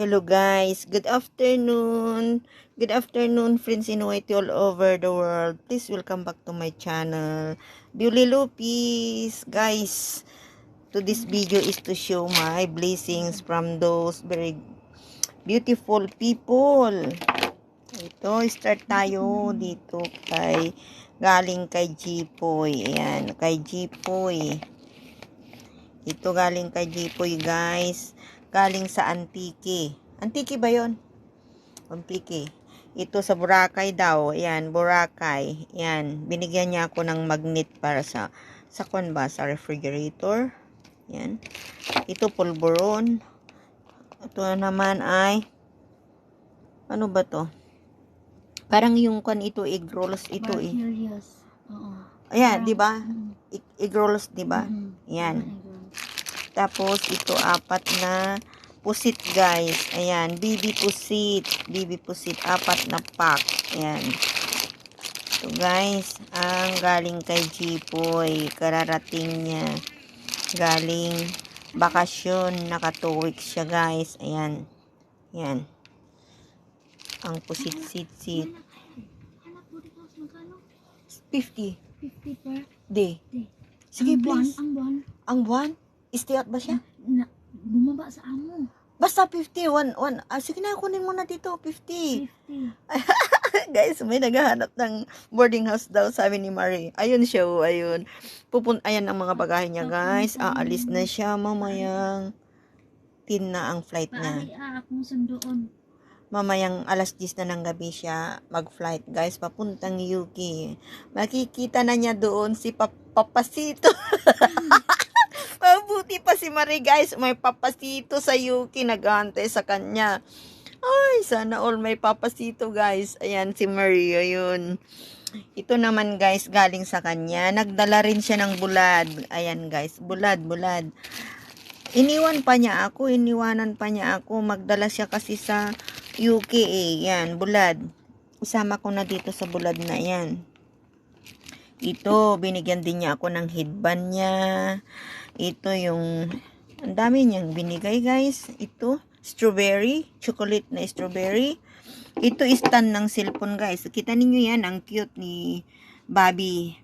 Hello guys, good afternoon. Good afternoon friends in Hawaii all over the world. Please welcome back to my channel. Beauty Lupis. Guys, to this video is to show my blessings from those very beautiful people. Ito, start tayo dito galing kay Jipoy. Ayan, kay Jipoy. Ito galing kay Jipoy guys. Galing sa Antique. Antique ba yon? Antique. Ito sa Boracay daw. Ayan, Boracay. Ayan, binigyan niya ako ng magnet para sa kwan ba? Sa refrigerator. Ayan. Ito pulburon. Ito naman ay ano ba to? Parang yung kwan ito, egg rolls ito eh. Oo. Ayan, di ba? Egg rolls, di ba? Ayan. Tapos, ito, 4 na pusit, guys. Ayan, baby pusit. Baby pusit, 4 na pack. Ayan. Ito, guys, ang galing kay Jipoy. Kararating niya. Galing bakasyon. Naka 2 weeks siya, guys. Ayan. Ayan. Ang pusit-sit-sit. 50. 50 per Day. day. Sige, Ang please. buwan. Ang buwan? Stay out ba siya? Bumaba sa amo. Basta 50. Sige na, kunin mo na dito. 50. 50. Guys, may naghahanap ng boarding house daw, sabi ni Marie. Ayun siya, ayun. Ayan ang mga bagahe niya, guys. Aalis na siya mamayang 10 na ang flight niya. Akong sundoon. Mamayang alas 10 na ng gabi siya mag-flight, guys, papuntang UK. Makikita na niya doon si Papasito. Mabuti pa si Marie, guys. May Papasito sa UK. Nag-aantay sa kanya. Ay, sana all may Papasito, guys. Ayan, si Marie. Ayun. Ito naman, guys, galing sa kanya. Nagdala rin siya ng bulad. Ayan, guys. Bulad. Iniwanan pa niya ako. Magdala siya kasi sa UK eh. Yan, bulad. Isama ko na dito sa bulad na yan. Ito, binigyan din niya ako ng headband niya. Ito yung, ang dami niyang binigay, guys. Ito, strawberry, chocolate na strawberry. Ito, stand ng cellphone, guys. Kita ninyo yan, ang cute ni Bobby.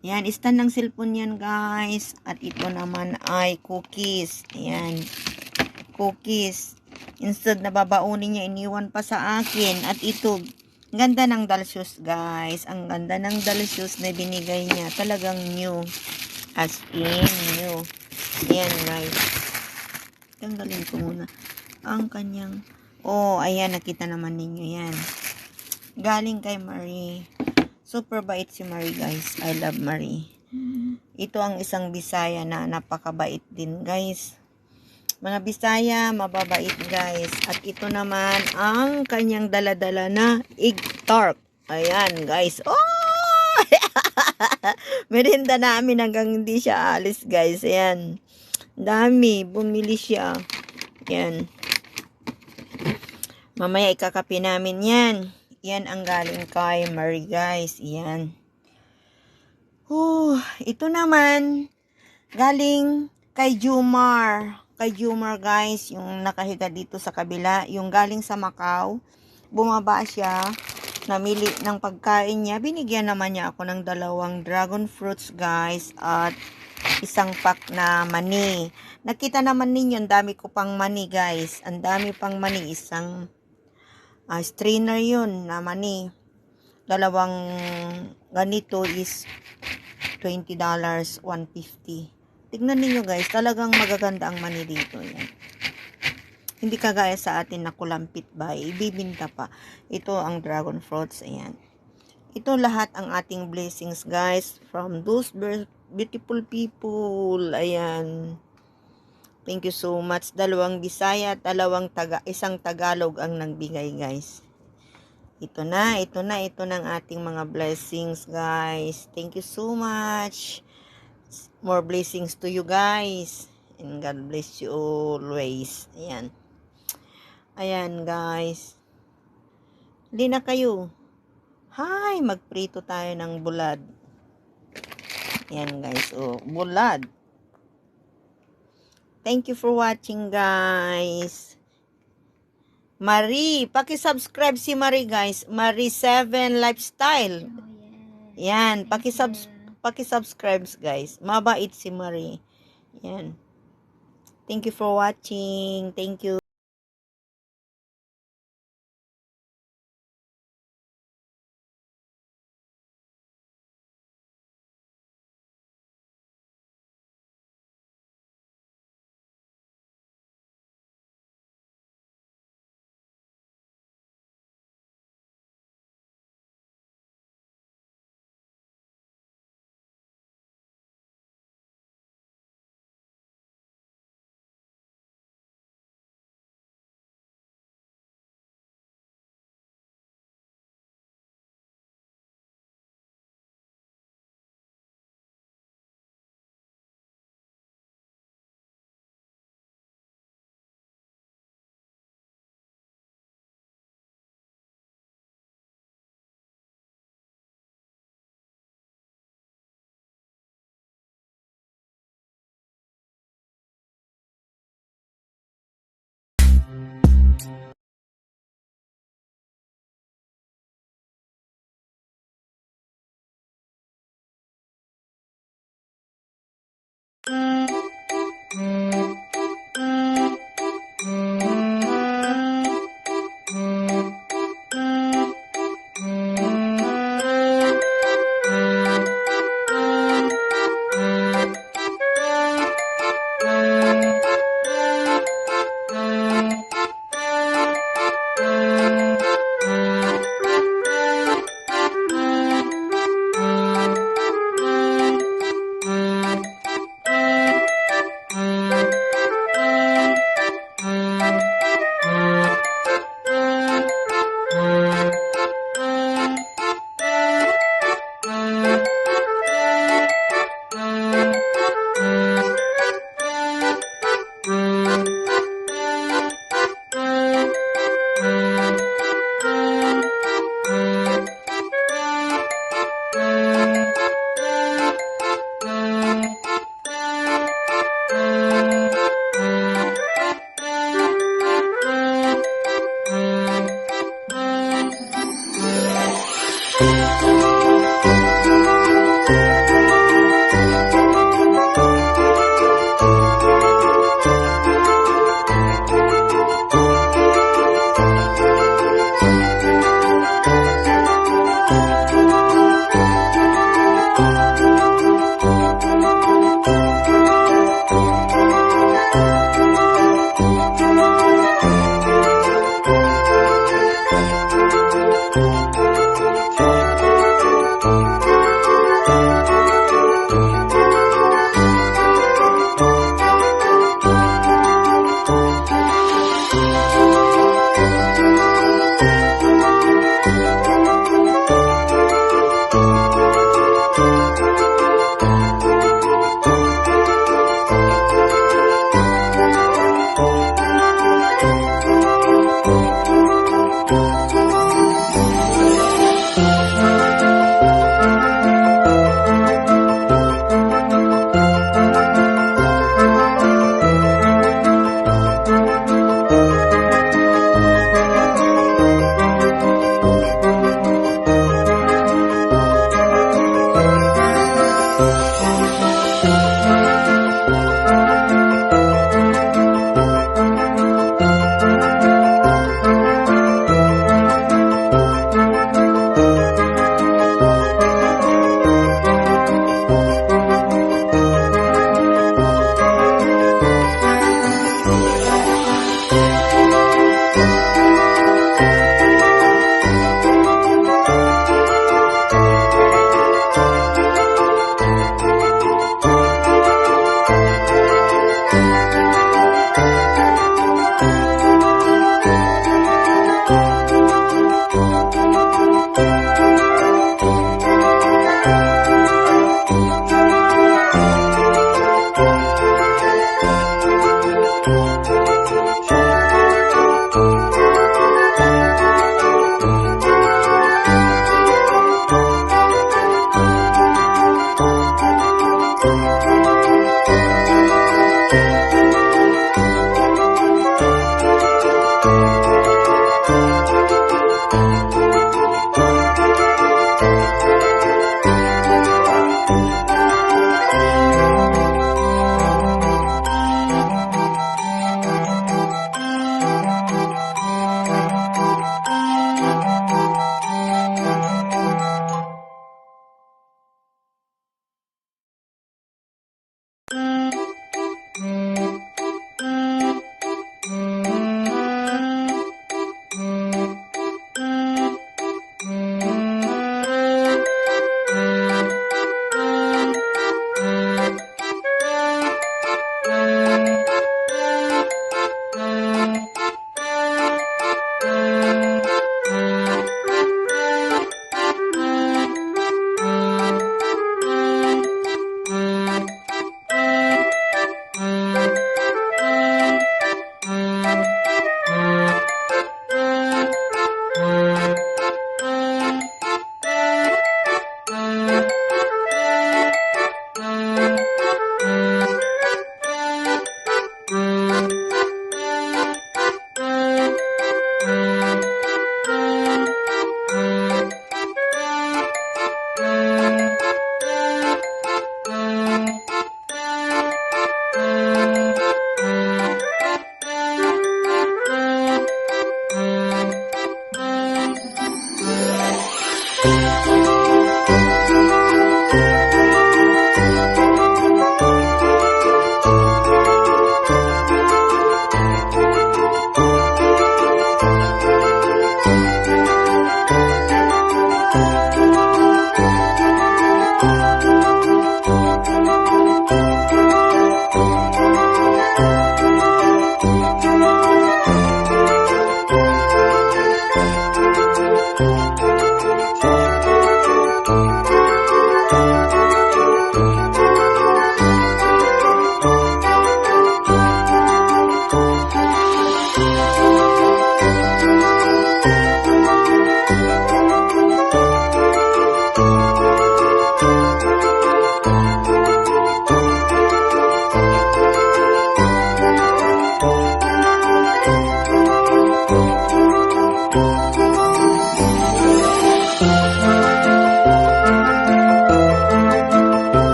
Yan, stand ng cellphone yan, guys. At ito naman ay cookies. Ayan, cookies. Instead na babaunin niya, iniwan pa sa akin. At ito, ganda ng dalsyos, guys. Ang ganda ng dalsyos na binigay niya. Talagang new. As in new. Ayan, guys. Tanggalin ko muna ang kanyang, ayan, nakita naman ninyo yan. Galing kay Marie. Super bait si Marie, guys. I love Marie. Ito ang isang Bisaya na napakabait din, guys. Mga Bisaya, mababait, guys. At ito naman ang kanyang dala-dala na egg tart. Ayan, guys. Merinda namin hanggang hindi siya alis, guys. Ayan. Dami. Bumili siya. Ayan. Mamaya ikakape namin yan. Yan ang galing kay Marie, guys. Yan. Ito naman, galing kay Jumar. Kay Jumar, guys, yung nakahiga dito sa kabila. Yung galing sa Macau. Bumaba siya. Namili ng pagkain niya. Binigyan naman niya ako ng 2 dragon fruits, guys. At isang pack na mani. Nakita naman ninyo, ang dami ko pang mani, guys. Ang dami pang mani. Isang strainer yun na mani. 2 ganito is $20, $150. Tignan niyo, guys, talagang magaganda ang mani dito. Yan. Hindi kagaya sa atin na kulampit ba, ibibinta pa. Ito ang dragon fruits. Ayan. Ito lahat ang ating blessings, guys, from those beautiful people. Ayan. Thank you so much. 2 Bisaya at 2 isang Tagalog ang nagbigay, guys. Ito na ng ating mga blessings, guys. Thank you so much. More blessings to you, guys. And God bless you always. Ayan. Ayan, guys. Hindi na kayo. Hi, magprito tayo ng bulad. Ayan, guys. Bulad. Thank you for watching, guys. Marie, paki-subscribe si Marie guys. Marie 7 Lifestyle. Oh, yes. Yan, Thank you. paki-subscribe guys. Mabait si Marie. Yan. Thank you for watching. Thank you.